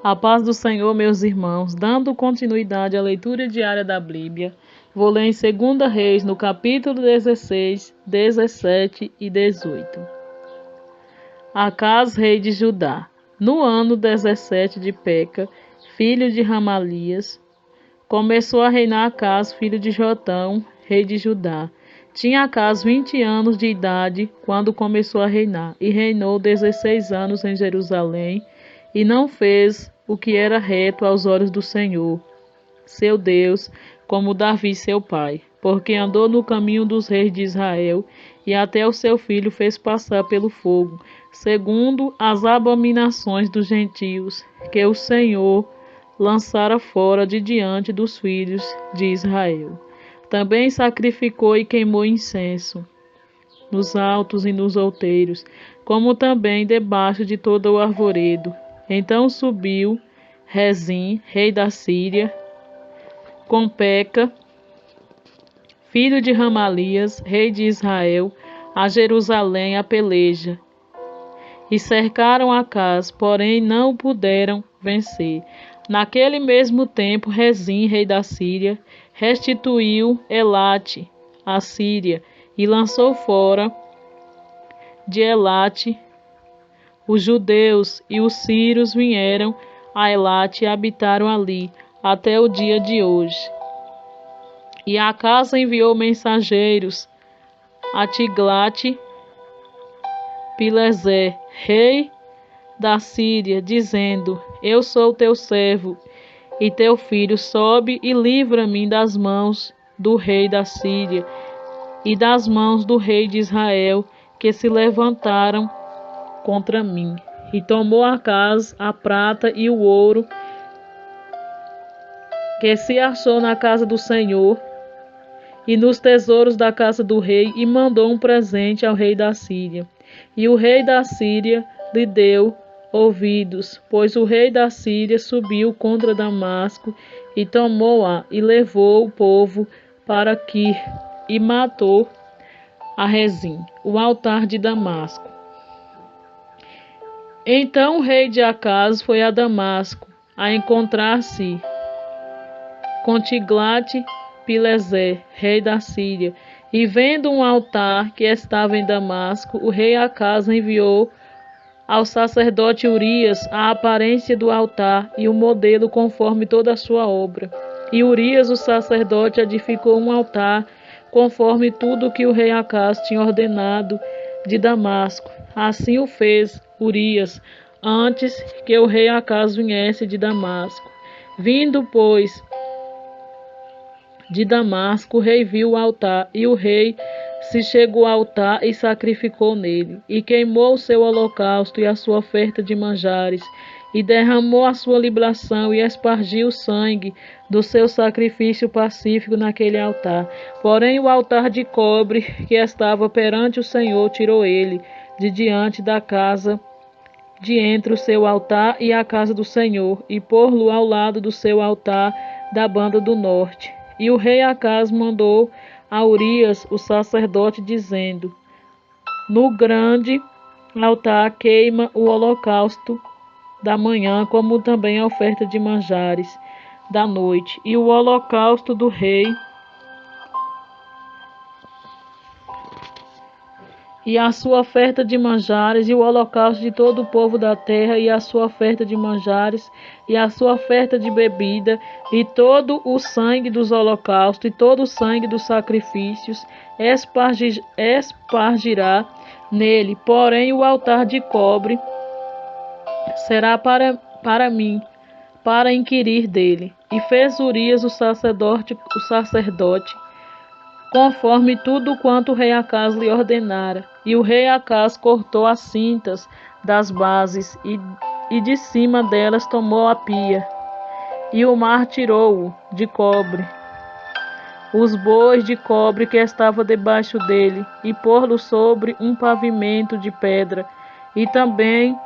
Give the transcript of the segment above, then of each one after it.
A paz do Senhor, meus irmãos, dando continuidade à leitura diária da Bíblia, vou ler em 2 Reis, no capítulo 16, 17 e 18. Acás, rei de Judá. No ano 17 de Peca, filho de Ramalias, começou a reinar Acás, filho de Jotão, rei de Judá. Tinha Acás 20 anos de idade quando começou a reinar, e reinou 16 anos em Jerusalém, e não fez o que era reto aos olhos do Senhor, seu Deus, como Davi, seu pai, porque andou no caminho dos reis de Israel, e até o seu filho fez passar pelo fogo, segundo as abominações dos gentios, que o Senhor lançara fora de diante dos filhos de Israel. Também sacrificou e queimou incenso nos altos e nos outeiros, como também debaixo de todo o arvoredo. Então subiu Rezim, rei da Síria, com Peca, filho de Ramalias, rei de Israel, a Jerusalém a peleja. E cercaram Acás, porém não o puderam vencer. Naquele mesmo tempo, Rezim, rei da Síria, restituiu Elate, a Síria, e lançou fora de Elate os judeus, e os sírios vieram a Elate e habitaram ali até o dia de hoje. E Acás enviou mensageiros a Tiglate-Pileser, rei da Síria, dizendo: Eu sou teu servo e teu filho, sobe e livra-me das mãos do rei da Síria e das mãos do rei de Israel, que se levantaram contra mim. E tomou Acás a prata e o ouro que se achou na casa do Senhor e nos tesouros da casa do rei, e mandou um presente ao rei da Síria. E o rei da Síria lhe deu ouvidos, pois o rei da Síria subiu contra Damasco e tomou-a, e levou o povo para Quir, e matou a Rezim, o altar de Damasco. Então o rei de Acás foi a Damasco, a encontrar-se com Tiglate-Pileser, rei da Síria, e vendo um altar que estava em Damasco, o rei Acás enviou ao sacerdote Urias a aparência do altar e o modelo conforme toda a sua obra. E Urias, o sacerdote, edificou um altar conforme tudo o que o rei Acás tinha ordenado de Damasco. Assim o fez Urias, antes que o rei Acás viesse de Damasco. Vindo, pois, de Damasco, o rei viu o altar, e o rei se chegou ao altar e sacrificou nele, e queimou o seu holocausto e a sua oferta de manjares, e derramou a sua libação e espargiu o sangue do seu sacrifício pacífico naquele altar. Porém o altar de cobre que estava perante o Senhor tirou ele de diante da casa, de entre o seu altar e a casa do Senhor, e pô-lo ao lado do seu altar da banda do norte. E o rei Acás mandou a Urias, o sacerdote, dizendo: No grande altar queima o holocausto da manhã, como também a oferta de manjares da noite, e o holocausto do rei, e a sua oferta de manjares, e o holocausto de todo o povo da terra, e a sua oferta de manjares, e a sua oferta de bebida, e todo o sangue dos holocaustos, e todo o sangue dos sacrifícios, espargirá nele. Porém o altar de cobre será para mim, para inquirir dele. E fez Urias o sacerdote, conforme tudo quanto o rei Acás lhe ordenara. E o rei Acás cortou as cintas das bases, e de cima delas tomou a pia, e o mar tirou-o de cobre, os bois de cobre que estava debaixo dele, e pô-lo sobre um pavimento de pedra, e também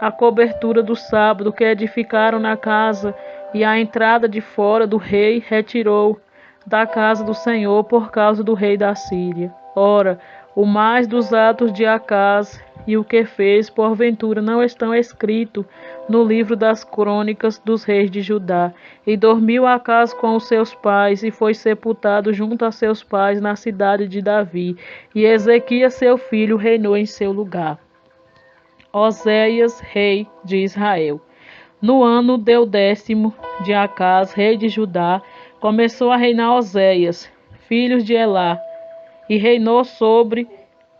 a cobertura do sábado que edificaram na casa, e a entrada de fora do rei retirou da casa do Senhor por causa do rei da Síria. Ora, o mais dos atos de Acás e o que fez, porventura não estão escritos no livro das crônicas dos reis de Judá. E dormiu Acaz com os seus pais, e foi sepultado junto a seus pais na cidade de Davi. E Ezequias, seu filho, reinou em seu lugar. Oséias, rei de Israel. No ano 10º de Acaz, rei de Judá, começou a reinar Oséias, filho de Elá, e reinou sobre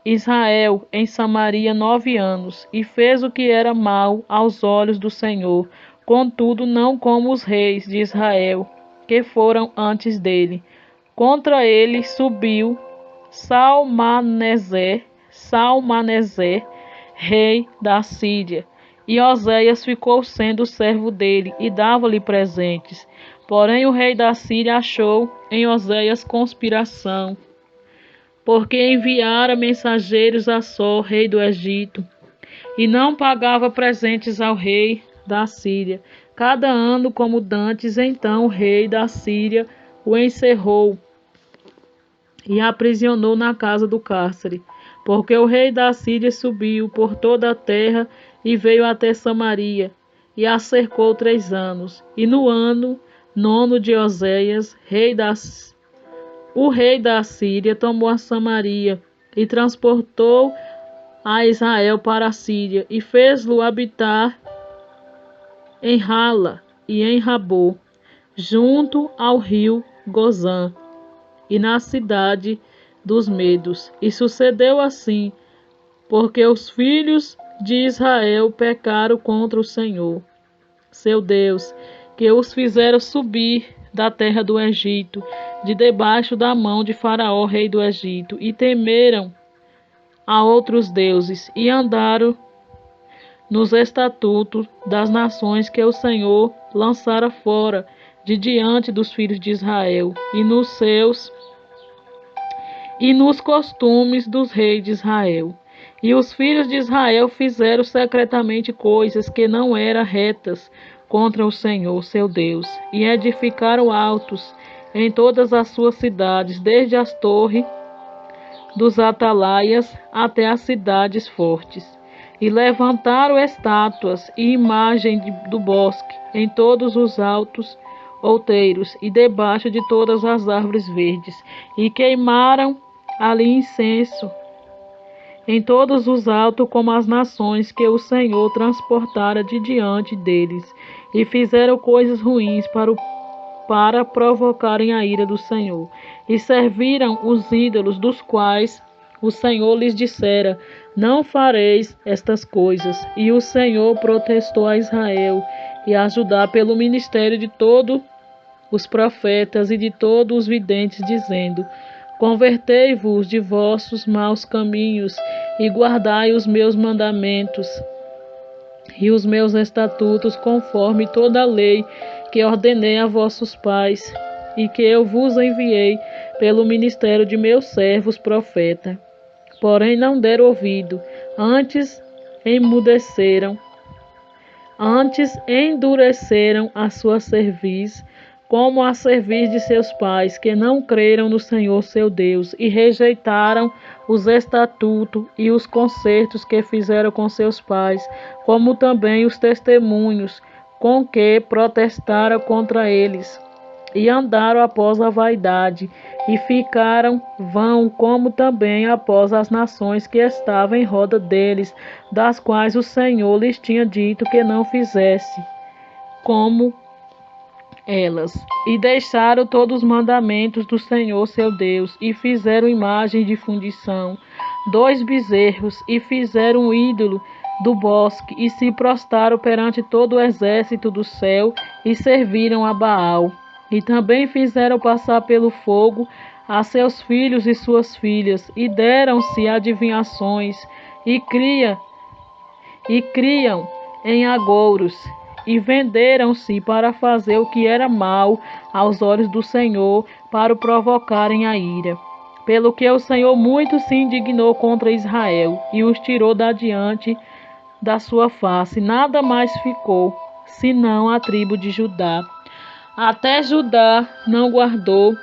Israel em Samaria 9 anos, e fez o que era mal aos olhos do Senhor, contudo não como os reis de Israel, que foram antes dele. Contra ele subiu Salmaneser, rei da Síria, e Oséias ficou sendo servo dele, e dava-lhe presentes. Porém o rei da Síria achou em Oséias conspiração, porque enviara mensageiros a Só, rei do Egito, e não pagava presentes ao rei da Síria. Cada ano, como dantes, então o rei da Síria o encerrou e aprisionou na casa do cárcere, porque o rei da Síria subiu por toda a terra e veio até Samaria, e a cercou 3 anos. E no ano 9º de Oséias, o rei da Síria tomou a Samaria e transportou a Israel para a Síria, e fez-lo habitar em Rala e em Rabô, junto ao rio Gozã, e na cidade dos Medos. E sucedeu assim, porque os filhos de Israel pecaram contra o Senhor, seu Deus, que os fizeram subir da terra do Egito, de debaixo da mão de Faraó, rei do Egito, e temeram a outros deuses, e andaram nos estatutos das nações que o Senhor lançara fora de diante dos filhos de Israel, e nos costumes dos reis de Israel. E os filhos de Israel fizeram secretamente coisas que não eram retas contra o Senhor, seu Deus, e edificaram altos em todas as suas cidades, desde as torres dos atalaias até as cidades fortes. E levantaram estátuas e imagem do bosque em todos os altos outeiros e debaixo de todas as árvores verdes, e queimaram ali incenso em todos os altos, como as nações que o Senhor transportara de diante deles, e fizeram coisas ruins para provocarem a ira do Senhor, e serviram os ídolos dos quais o Senhor lhes dissera: não fareis estas coisas. E o Senhor protestou a Israel e a Judá pelo ministério de todos os profetas e de todos os videntes, dizendo: convertei-vos de vossos maus caminhos e guardai os meus mandamentos e os meus estatutos, conforme toda a lei que ordenei a vossos pais e que eu vos enviei pelo ministério de meus servos profetas. Porém não deram ouvido, antes endureceram a sua cerviz, como a cerviz de seus pais, que não creram no Senhor seu Deus, e rejeitaram os estatutos e os concertos que fizeram com seus pais, como também os testemunhos com que protestaram contra eles. E andaram após a vaidade, e ficaram vão, como também após as nações que estavam em roda deles, das quais o Senhor lhes tinha dito que não fizesse como elas. E deixaram todos os mandamentos do Senhor seu Deus, e fizeram imagem de fundição, 2 bezerros, e fizeram um ídolo do bosque, e se prostraram perante todo o exército do céu, e serviram a Baal. E também fizeram passar pelo fogo a seus filhos e suas filhas, e deram-se adivinhações, e criam em agouros, e venderam-se para fazer o que era mal aos olhos do Senhor, para o provocarem a ira. Pelo que o Senhor muito se indignou contra Israel, e os tirou da diante da sua face. Nada mais ficou, senão a tribo de Judá. Até Judá não guardou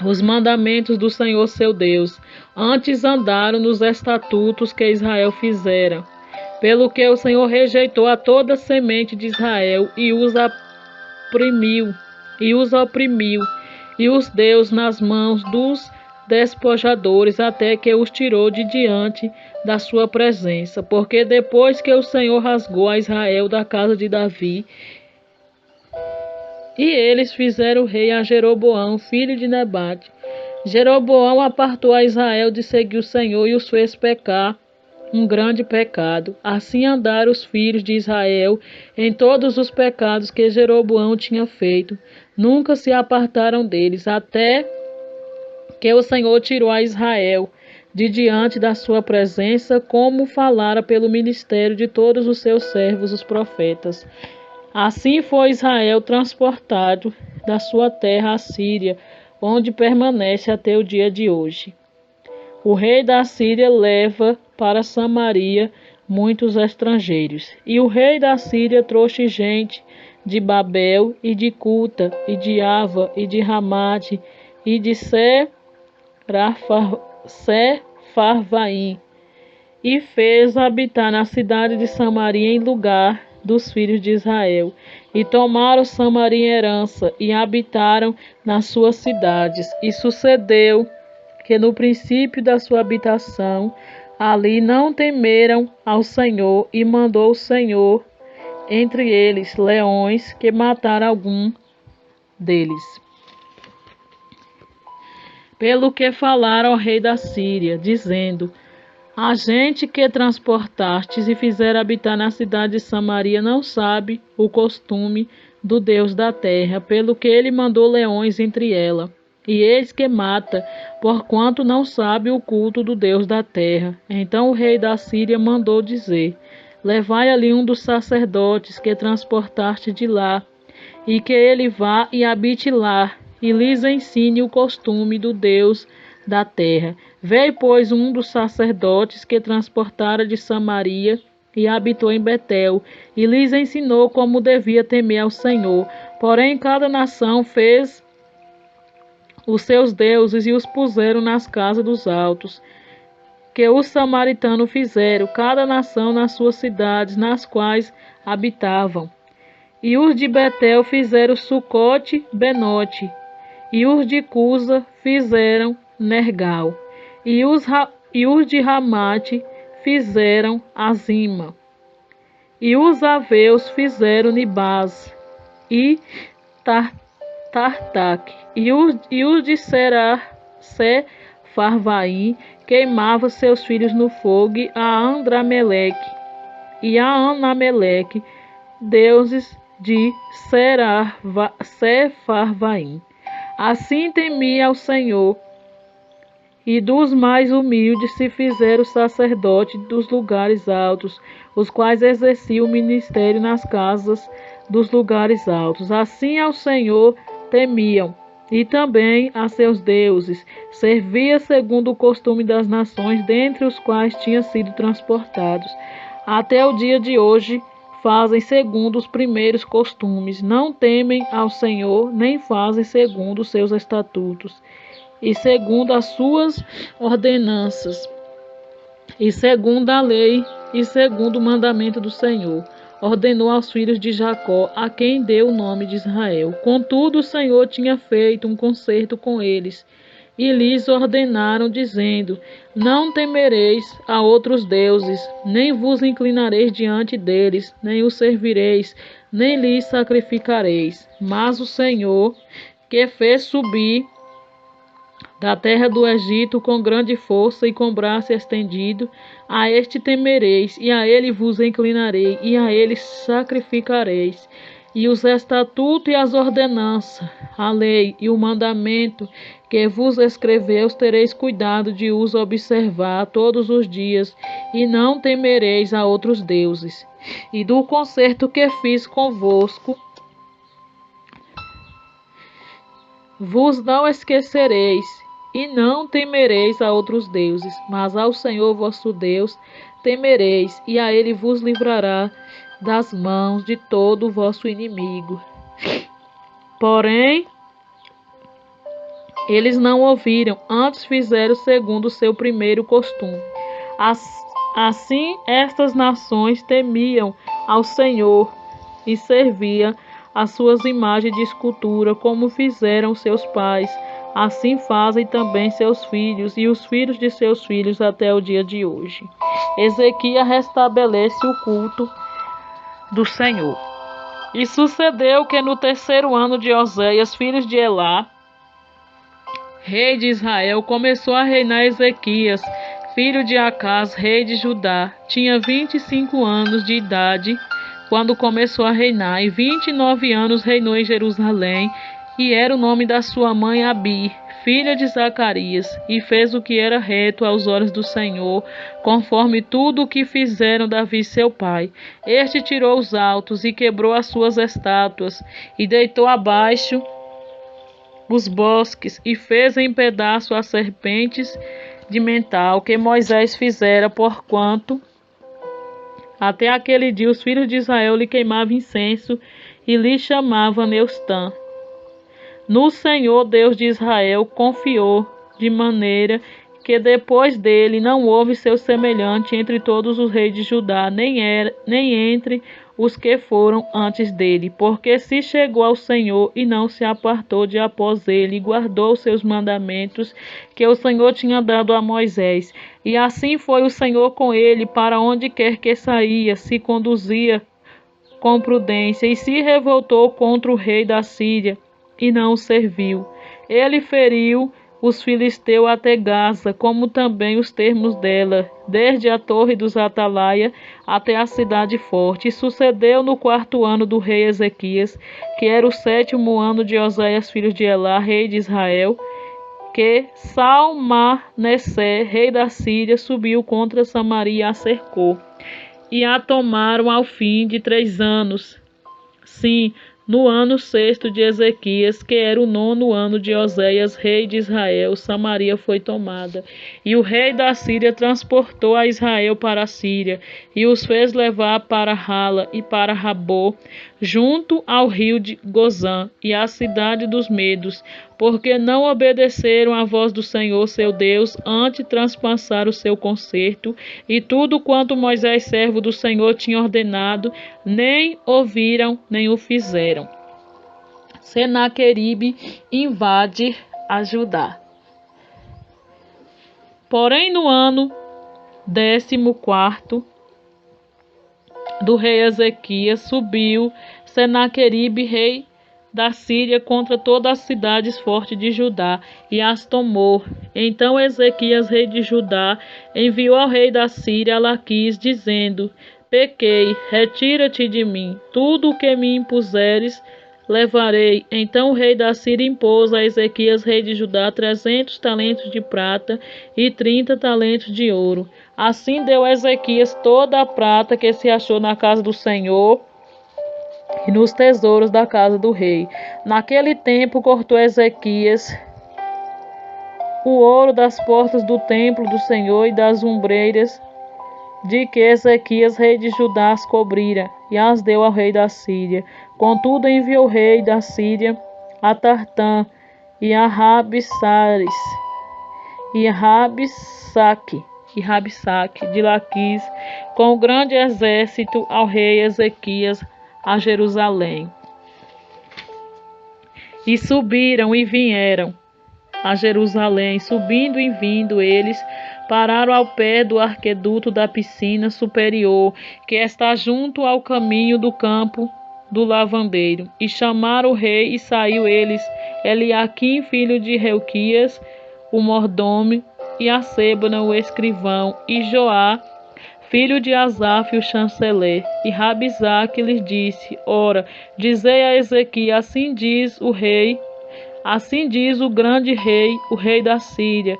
os mandamentos do Senhor seu Deus. Antes andaram nos estatutos que Israel fizera. Pelo que o Senhor rejeitou a toda a semente de Israel e os oprimiu, e os deu nas mãos dos despojadores, até que os tirou de diante da sua presença. Porque depois que o Senhor rasgou a Israel da casa de Davi, e eles fizeram rei a Jeroboão, filho de Nebate, Jeroboão apartou a Israel de seguir o Senhor e os fez pecar um grande pecado. Assim andaram os filhos de Israel em todos os pecados que Jeroboão tinha feito. Nunca se apartaram deles, até que o Senhor tirou a Israel de diante da sua presença, como falara pelo ministério de todos os seus servos, os profetas. Assim foi Israel transportado da sua terra à Síria, onde permanece até o dia de hoje. O rei da Síria leva para Samaria muitos estrangeiros. E o rei da Síria trouxe gente de Babel e de Cuta e de Ava e de Ramate e de Sefarvaim, e fez habitar na cidade de Samaria em lugar dos filhos de Israel. E tomaram Samaria em herança e habitaram nas suas cidades. E sucedeu que no princípio da sua habitação ali não temeram ao Senhor, e mandou o Senhor entre eles leões que mataram algum deles. Pelo que falaram ao rei da Síria, dizendo: a gente que transportastes e fizeram habitar na cidade de Samaria não sabe o costume do Deus da terra, pelo que ele mandou leões entre ela. E eis que mata, porquanto não sabe o culto do Deus da terra. Então o rei da Síria mandou dizer: levai ali um dos sacerdotes que transportaste de lá, e que ele vá e habite lá, e lhes ensine o costume do Deus da terra. Veio, pois, um dos sacerdotes que transportara de Samaria e habitou em Betel, e lhes ensinou como devia temer ao Senhor. Porém, cada nação fez os seus deuses e os puseram nas casas dos altos, que os samaritanos fizeram, cada nação nas suas cidades, nas quais habitavam. E os de Betel fizeram Sucote, Benote, e os de Cusa fizeram Nergal, e os de Ramate fizeram Azima, e os aveus fizeram Nibás e Tartaque, e os de Sefarvaim queimava seus filhos no fogo a Andrameleque e a Anameleque, deuses de Sefarvaim. Assim temia ao Senhor, e dos mais humildes se fizeram sacerdotes dos lugares altos, os quais exerciam o ministério nas casas dos lugares altos. Assim ao Senhor temiam, e também a seus deuses, servia segundo o costume das nações, dentre os quais tinham sido transportados. Até o dia de hoje fazem segundo os primeiros costumes, não temem ao Senhor, nem fazem segundo os seus estatutos, e segundo as suas ordenanças, e segundo a lei, e segundo o mandamento do Senhor. Ordenou aos filhos de Jacó, a quem deu o nome de Israel. Contudo, o Senhor tinha feito um concerto com eles, e lhes ordenaram, dizendo: não temereis a outros deuses, nem vos inclinareis diante deles, nem os servireis, nem lhes sacrificareis. Mas o Senhor, que fez subir da terra do Egito com grande força e com braço estendido, a este temereis, e a ele vos inclinarei, e a ele sacrificareis. E os estatutos e as ordenanças, a lei e o mandamento que vos escreveu, tereis cuidado de os observar todos os dias, e não temereis a outros deuses. E do concerto que fiz convosco, vos não esquecereis, e não temereis a outros deuses, mas ao Senhor vosso Deus temereis, e a ele vos livrará das mãos de todo o vosso inimigo. Porém, Eles não ouviram, antes fizeram segundo o seu primeiro costume. Assim, estas nações temiam ao Senhor e serviam as suas imagens de escultura, como fizeram seus pais. Assim fazem também seus filhos e os filhos de seus filhos até o dia de hoje. Ezequias restabelece o culto do Senhor. E sucedeu que no terceiro ano de Oséias, filho de Elá, rei de Israel, começou a reinar Ezequias, filho de Acás, rei de Judá. Tinha 25 anos de idade quando começou a reinar, e 29 anos reinou em Jerusalém, e era o nome da sua mãe Abi, filha de Zacarias, e fez o que era reto aos olhos do Senhor, conforme tudo o que fizeram Davi seu pai. Este tirou os altos e quebrou as suas estátuas, e deitou abaixo os bosques, e fez em pedaço as serpentes de mental que Moisés fizera, porquanto até aquele dia os filhos de Israel lhe queimavam incenso e lhe chamavam Neustã. No Senhor Deus de Israel confiou, de maneira que depois dele não houve seu semelhante entre todos os reis de Judá, nem entre os que foram antes dele, porque se chegou ao Senhor e não se apartou de após ele, e guardou os seus mandamentos que o Senhor tinha dado a Moisés. E assim foi o Senhor com ele, para onde quer que saía, se conduzia com prudência, e se revoltou contra o rei da Síria, e não o serviu. Ele feriu os filisteus até Gaza, como também os termos dela, desde a torre dos Atalaia até a cidade forte. E sucedeu no 4º ano do rei Ezequias, que era o 7º ano de Oséias, filho de Elá, rei de Israel, que Salmaneser, rei da Síria, subiu contra Samaria e a cercou. E a tomaram ao fim de 3 anos. Sim, no ano 6º de Ezequias, que era o 9º ano de Oséias, rei de Israel, Samaria foi tomada. E o rei da Síria transportou a Israel para a Síria, e os fez levar para Rala e para Rabô, junto ao rio de Gozã, e à cidade dos Medos, porque não obedeceram à voz do Senhor seu Deus, antes transpassaram o seu concerto, e tudo quanto Moisés, servo do Senhor, tinha ordenado, nem ouviram, nem o fizeram. Senaqueribe invade a Judá. Porém, no ano 14º do rei Ezequias, subiu Senaqueribe, rei da Síria, contra todas as cidades fortes de Judá, e as tomou. Então Ezequias, rei de Judá, enviou ao rei da Síria a Laquis, dizendo: Pequei, retira-te de mim, tudo o que me impuseres levarei. Então o rei da Síria impôs a Ezequias, rei de Judá, 300 talentos de prata e 30 talentos de ouro. Assim deu a Ezequias toda a prata que se achou na casa do Senhor e nos tesouros da casa do rei. Naquele tempo cortou Ezequias o ouro das portas do templo do Senhor e das ombreiras de que Ezequias, rei de Judá, as cobrira, e as deu ao rei da Síria. Contudo, enviou o rei da Síria a Tartã e a Rabsaques e Rabsaque de Laquis, com o grande exército, ao rei Ezequias a Jerusalém. E subiram e vieram a Jerusalém, subindo e vindo eles, pararam ao pé do arqueduto da piscina superior, que está junto ao caminho do campo do lavandeiro. E chamaram o rei, e saiu eles, Eliaquim, filho de Reuquias, o mordomo, e a Sebna, o escrivão, e Joá, filho de Asaf, o chanceler. E Rabsaque lhes disse: Ora, dizei a Ezequias, assim diz o rei, assim diz o grande rei, o rei da Síria: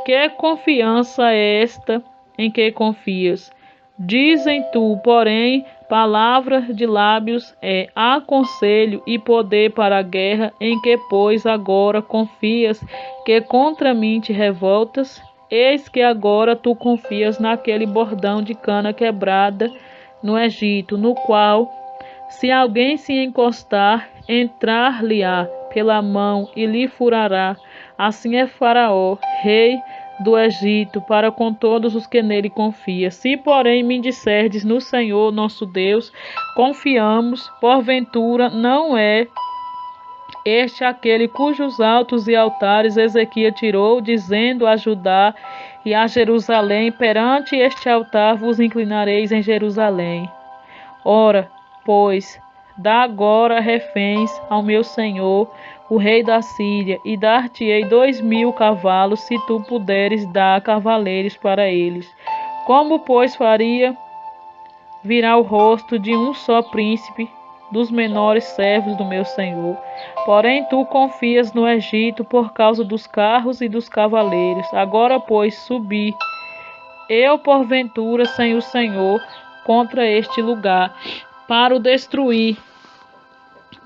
que confiança é esta em que confias? Dizem tu, porém, palavra de lábios há conselho e poder para a guerra, em que, pois, agora confias que contra mim te revoltas? Eis que agora tu confias naquele bordão de cana quebrada no Egito, no qual, se alguém se encostar, entrar-lhe-á pela mão e lhe furará. Assim é Faraó, rei do Egito, para com todos os que nele confiam. Se, porém, me disserdes no Senhor nosso Deus, confiamos, porventura não é este aquele cujos altos e altares Ezequias tirou, dizendo a Judá e a Jerusalém: perante este altar vos inclinareis em Jerusalém. Ora, pois, dá agora reféns ao meu senhor, o rei da Síria, e dar-te-ei 2000 cavalos, se tu puderes dar cavaleiros para eles. Como, pois, faria virar o rosto de um só príncipe dos menores servos do meu senhor? Porém, tu confias no Egito por causa dos carros e dos cavaleiros. Agora, pois, subi eu, porventura, sem o Senhor, contra este lugar, para o destruir.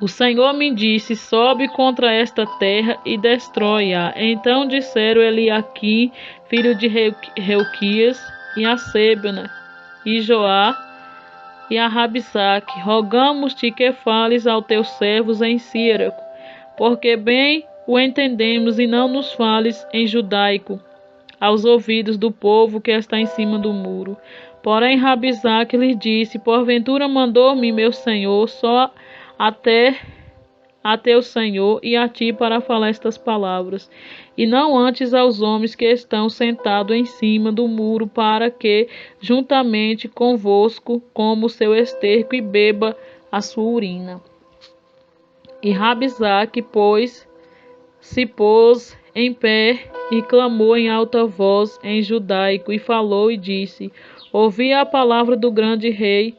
O Senhor me disse: sobe contra esta terra e destrói-a. Então disseram Eliaquim, filho de Reuquias, e a Sebna, e Joá, e a Rabisaque: rogamos-te que fales aos teus servos em Síraco, porque bem o entendemos, e não nos fales em judaico, aos ouvidos do povo que está em cima do muro. Porém Rabisaque lhe disse: porventura mandou-me meu senhor só até a teu senhor e a ti para falar estas palavras, e não antes aos homens que estão sentados em cima do muro, para que juntamente convosco coma o seu esterco e beba a sua urina. E Rabisaque, pois, se pôs em pé e clamou em alta voz em judaico, e falou e disse: ouvi a palavra do grande rei,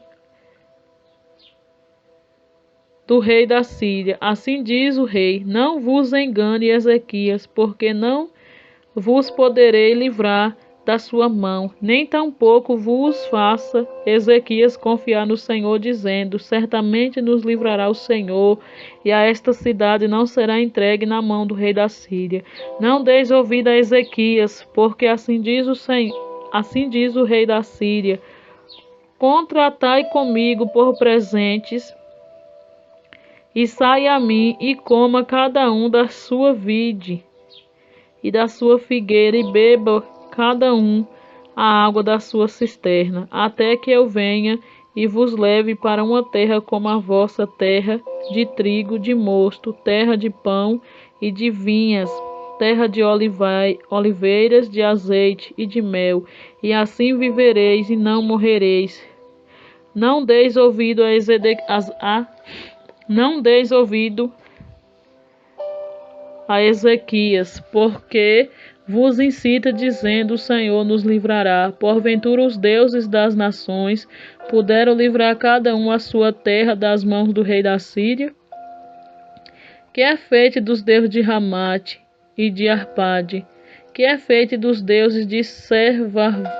do rei da Síria. Assim diz o rei: não vos engane, Ezequias, porque não vos poderei livrar da sua mão, nem tampouco vos faça Ezequias confiar no Senhor, dizendo: certamente nos livrará o Senhor, e a esta cidade não será entregue na mão do rei da Síria. Não deis ouvido a Ezequias, porque assim diz o Senhor, assim diz o rei da Síria: contratai comigo por presentes, e saia a mim, e coma cada um da sua vide e da sua figueira, e beba cada um a água da sua cisterna, até que eu venha e vos leve para uma terra como a vossa terra, de trigo, de mosto, terra de pão e de vinhas, terra de oliveiras, de azeite e de mel, e assim vivereis e não morrereis. Não deis ouvido a Ezequias, porque vos incita, dizendo: o Senhor nos livrará. Porventura os deuses das nações puderam livrar cada um a sua terra das mãos do rei da Síria? Que é feito dos deuses de Ramate e de Arpade? Que é feito dos deuses de Sevarvaim,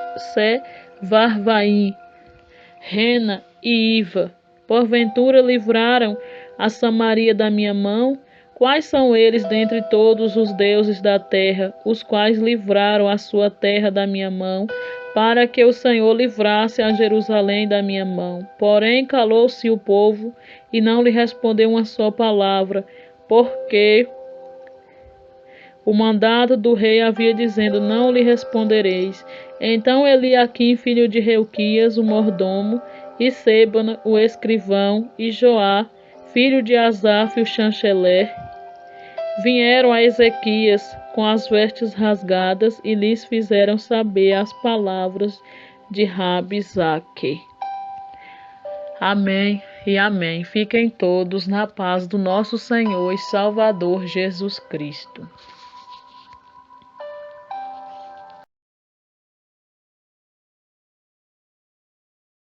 Rena e Iva? Porventura livraram a Samaria da minha mão? Quais são eles dentre todos os deuses da terra, os quais livraram a sua terra da minha mão, para que o Senhor livrasse a Jerusalém da minha mão? Porém calou-se o povo, e não lhe respondeu uma só palavra, porque o mandado do rei havia dizendo: não lhe respondereis. Então Eliaquim, filho de Reuquias, o mordomo, e Sebna, o escrivão, e Joá, filho de Asaf, o chanceler, vieram a Ezequias com as vestes rasgadas, e lhes fizeram saber as palavras de Rabisaque. Amém e amém. Fiquem todos na paz do nosso Senhor e Salvador Jesus Cristo.